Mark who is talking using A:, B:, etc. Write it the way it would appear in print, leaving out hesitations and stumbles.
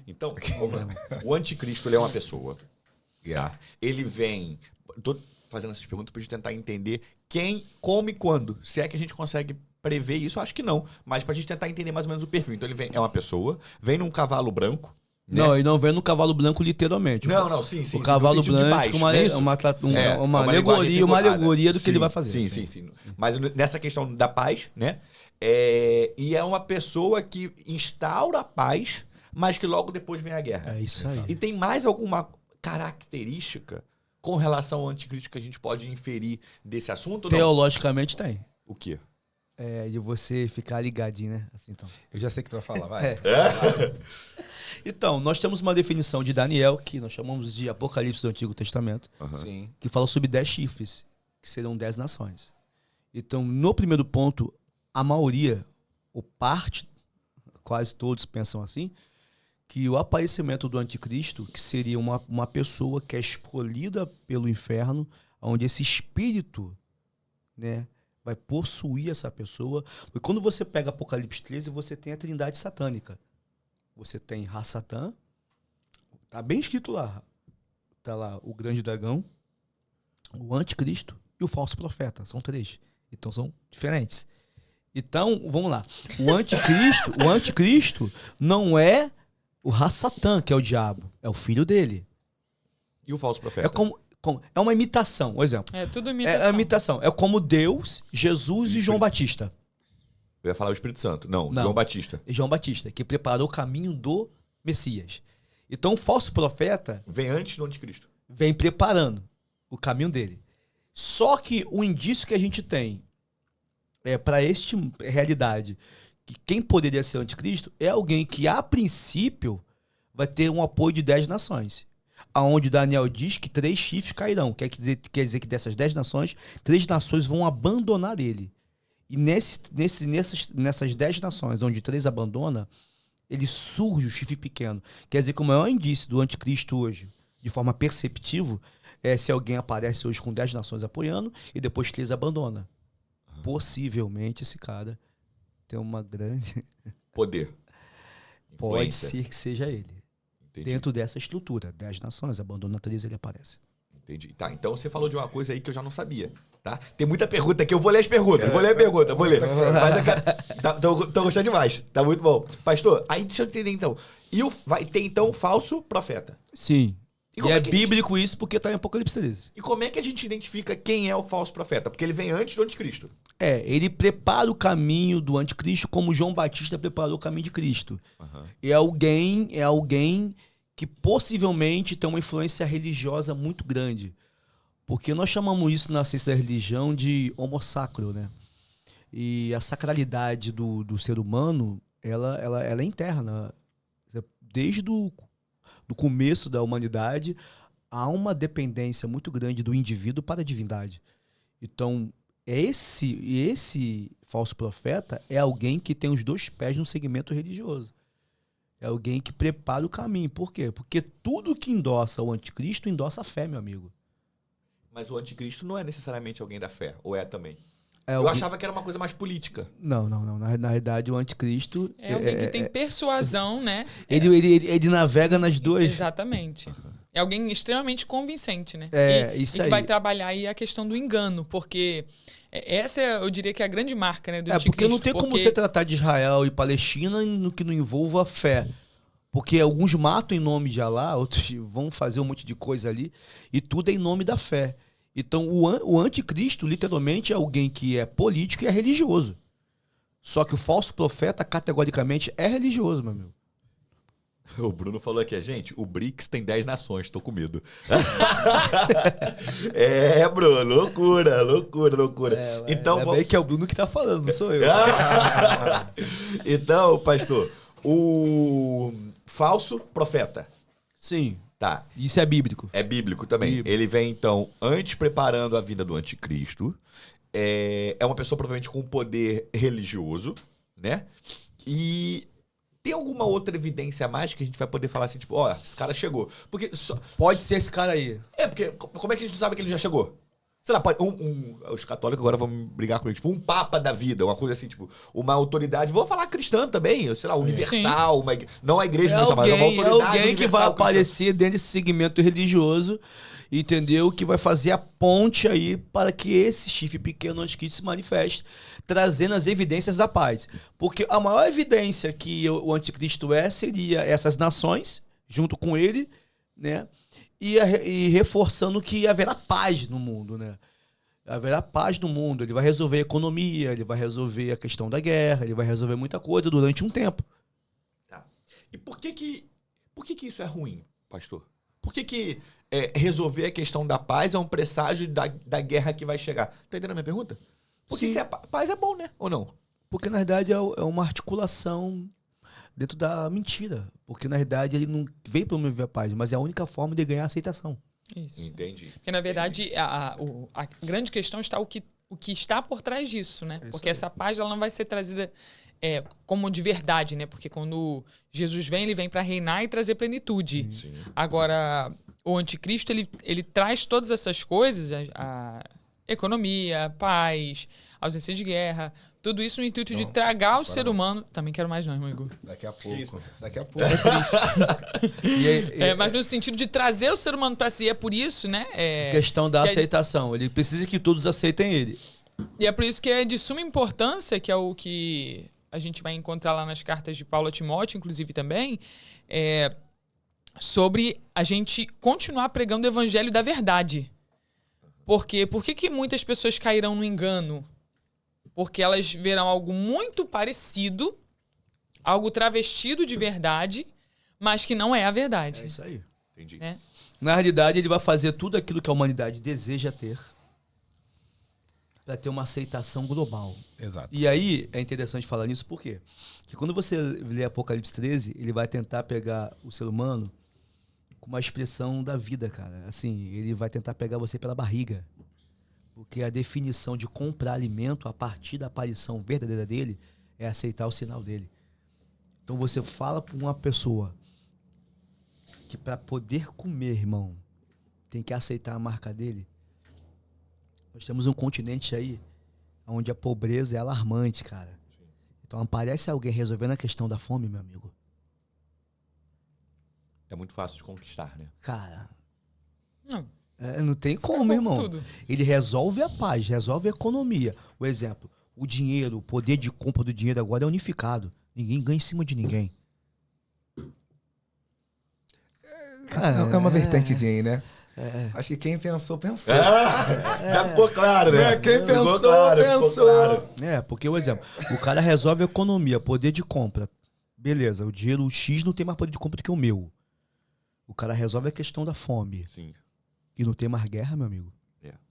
A: Então, o anticristo, ele é uma pessoa. Yeah. Ele vem... Tô fazendo essas perguntas pra gente tentar entender quem, como e quando. Se é que a gente consegue prever isso, eu acho que não. Mas pra gente tentar entender mais ou menos o perfil. Então ele vem, é uma pessoa, vem num cavalo branco. Né?
B: Não, ele não vem no cavalo branco literalmente.
A: Não, sim.
B: O cavalo branco é uma alegoria do que ele vai fazer.
A: Sim. Mas nessa questão da paz, né? E é uma pessoa que instaura a paz, mas que logo depois vem a guerra.
B: É isso aí.
A: E tem mais alguma característica com relação ao anticristo que a gente pode inferir desse assunto?
B: Teologicamente tem.
A: O quê?
B: De você ficar ligadinho, né? Assim, então.
C: Eu já sei o que tu vai falar, vai.
B: Então, nós temos uma definição de Daniel, que nós chamamos de Apocalipse do Antigo Testamento,
C: Sim.
B: que fala sobre 10 chifres, que serão 10 nações. Então, no primeiro ponto, a maioria, ou parte, quase todos pensam assim, que o aparecimento do anticristo, que seria uma pessoa que é escolhida pelo inferno, onde esse espírito, né, vai possuir essa pessoa. E quando você pega Apocalipse 13, você tem a trindade satânica. Você tem Ra-Satã, tá bem escrito lá. Tá lá o grande dragão, o anticristo e o falso profeta. São 3. Então são diferentes. Então, vamos lá. O anticristo não é o Ra-Satã, que é o diabo. É o filho dele.
A: E o falso profeta?
B: É uma imitação, um exemplo.
D: É tudo imitação.
B: É imitação. É como Deus, Jesus e João Batista.
A: Eu ia falar o Espírito Santo. Não, João Batista.
B: João Batista, que preparou o caminho do Messias. Então, o falso profeta...
A: Vem antes do anticristo.
B: Vem preparando o caminho dele. Só que o indício que a gente tem para esta realidade, que quem poderia ser o anticristo, é alguém que, a princípio, vai ter um apoio de 10 nações. Aonde Daniel diz que 3 chifres cairão. Quer dizer que dessas 10 nações, 3 nações vão abandonar ele. E nessas 10 nações, onde 3 abandonam, ele surge o chifre pequeno. Quer dizer que o maior indício do anticristo hoje, de forma perceptível, é se alguém aparece hoje com 10 nações apoiando e depois 3 abandona. Possivelmente esse cara tem uma grande...
A: Poder.
B: Pode ser que seja ele.
A: Entendi.
B: Dentro dessa estrutura. 10 nações, abandona 3, ele aparece.
A: Entendi. Tá, então você falou de uma coisa aí que eu já não sabia. Tá? Tem muita pergunta aqui, eu vou ler as perguntas. Vou ler. Mas eu quero... Tô gostando demais. Tá muito bom. Pastor, aí deixa eu entender então. Vai ter então o falso profeta.
B: Sim. E é bíblico
A: gente...
B: isso porque tá em Apocalipse 13.
A: E como é que a gente identifica quem é o falso profeta? Porque ele vem antes do anticristo.
B: Ele prepara o caminho do anticristo como João Batista preparou o caminho de Cristo. Uhum. É alguém que possivelmente tem uma influência religiosa muito grande. Porque nós chamamos isso na ciência da religião de homo sacro, né? E a sacralidade do ser humano, ela é interna. Desde do começo da humanidade, há uma dependência muito grande do indivíduo para a divindade. Então, esse falso profeta é alguém que tem os 2 pés no segmento religioso. É alguém que prepara o caminho. Por quê? Porque tudo que endossa o anticristo endossa a fé, meu amigo.
A: Mas o anticristo não é necessariamente alguém da fé, ou é também?
B: Eu
A: achava que era uma coisa mais política.
B: Não. Na realidade, o anticristo...
D: É alguém que tem persuasão, né?
B: Ele navega nas 2...
D: Exatamente. É alguém extremamente convincente, né?
B: Isso
D: e que
B: aí.
D: vai trabalhar aí a questão do engano, porque essa eu diria que é a grande marca, né, do anticristo.
B: Porque não tem como você tratar de Israel e Palestina no que não envolva fé. Porque alguns matam em nome de Alá, outros vão fazer um monte de coisa ali, e tudo é em nome da fé. Então, o anticristo, literalmente, é alguém que é político e é religioso. Só que o falso profeta, categoricamente, é religioso, meu amigo.
A: O Bruno falou aqui, gente, o BRICS tem 10 nações, tô com medo. Bruno, loucura. Então,
B: bem que é o Bruno que tá falando, não sou eu.
A: Então, pastor, o falso profeta.
B: Sim.
A: Tá.
B: Isso é bíblico.
A: É bíblico também. Bíblico. Ele vem, então, antes preparando a vinda do anticristo. É uma pessoa provavelmente com poder religioso, né? E tem alguma outra evidência a mais que a gente vai poder falar assim, tipo, esse cara chegou. Porque
B: pode ser esse cara aí.
A: Porque como é que a gente sabe que ele já chegou? Sei lá, pode, os católicos agora vão brigar comigo. Tipo, um papa da vida, uma coisa assim, tipo, uma autoridade. Vou falar cristã também, sei lá, universal. Não a igreja universal, mas uma autoridade
B: alguém que vai aparecer dentro desse segmento religioso, entendeu? Que vai fazer a ponte aí para que esse chifre pequeno anticristo se manifeste, trazendo as evidências da paz. Porque a maior evidência que o anticristo seria essas nações, junto com ele, né? E reforçando que haverá paz no mundo, né? Haverá paz no mundo. Ele vai resolver a economia, ele vai resolver a questão da guerra, ele vai resolver muita coisa durante um tempo.
A: Tá. E por que isso é ruim, pastor? Por que resolver a questão da paz é um presságio da guerra que vai chegar? Tá entendendo a minha pergunta? Porque se paz é bom, né? Ou não?
B: Porque, na verdade, é uma articulação dentro da mentira. Porque, na verdade, ele não veio promover a paz, mas é a única forma de ganhar aceitação.
D: Isso.
A: Entendi.
D: Porque, na verdade, a grande questão está o que está por trás disso, né? Porque essa paz ela não vai ser trazida como de verdade, né? Porque quando Jesus vem, ele vem para reinar e trazer plenitude.
A: Sim.
D: Agora, o anticristo, ele traz todas essas coisas, a economia, paz, ausência de guerra, tudo isso no intuito de tragar o ser humano. Também quero mais não, irmão Igor.
C: Daqui a pouco. Daqui a pouco.
D: Mas no sentido de trazer o ser humano para si. É por isso, né?
B: Questão da aceitação. Ele precisa que todos aceitem ele.
D: E é por isso que é de suma importância, que é o que a gente vai encontrar lá nas cartas de Paulo a Timóteo, inclusive também, sobre a gente continuar pregando o evangelho da verdade. Por quê? Por que muitas pessoas cairão no engano? Porque elas verão algo muito parecido, algo travestido de verdade, mas que não é a verdade.
B: É isso aí.
A: Entendi.
D: Né?
B: Na realidade, ele vai fazer tudo aquilo que a humanidade deseja ter para ter uma aceitação global.
C: Exato.
B: E aí, é interessante falar nisso, por quê? Porque quando você lê Apocalipse 13, ele vai tentar pegar o ser humano com uma expressão da vida, cara. Assim, ele vai tentar pegar você pela barriga. Porque a definição de comprar alimento a partir da aparição verdadeira dele é aceitar o sinal dele. Então você fala para uma pessoa que para poder comer, irmão, tem que aceitar a marca dele. Nós temos um continente aí onde a pobreza é alarmante, cara. Então aparece alguém resolvendo a questão da fome, meu amigo.
A: É muito fácil de conquistar, né?
B: Cara,
D: Não.
B: Não tem como, irmão.
D: Tudo.
B: Ele resolve a paz, resolve a economia. O exemplo, o dinheiro, o poder de compra do dinheiro agora é unificado. Ninguém ganha em cima de ninguém.
C: Cara, é uma vertentezinha aí, né? Acho que quem pensou, pensou.
A: Já ficou claro, né?
C: Quem
A: Ficou
C: pensou,
A: claro,
C: pensou.
A: ficou claro.
B: Porque o exemplo, o cara resolve a economia, poder de compra. Beleza, o dinheiro, o X não tem mais poder de compra do que o meu. O cara resolve a questão da fome.
A: Sim.
B: E não tem mais guerra, meu amigo.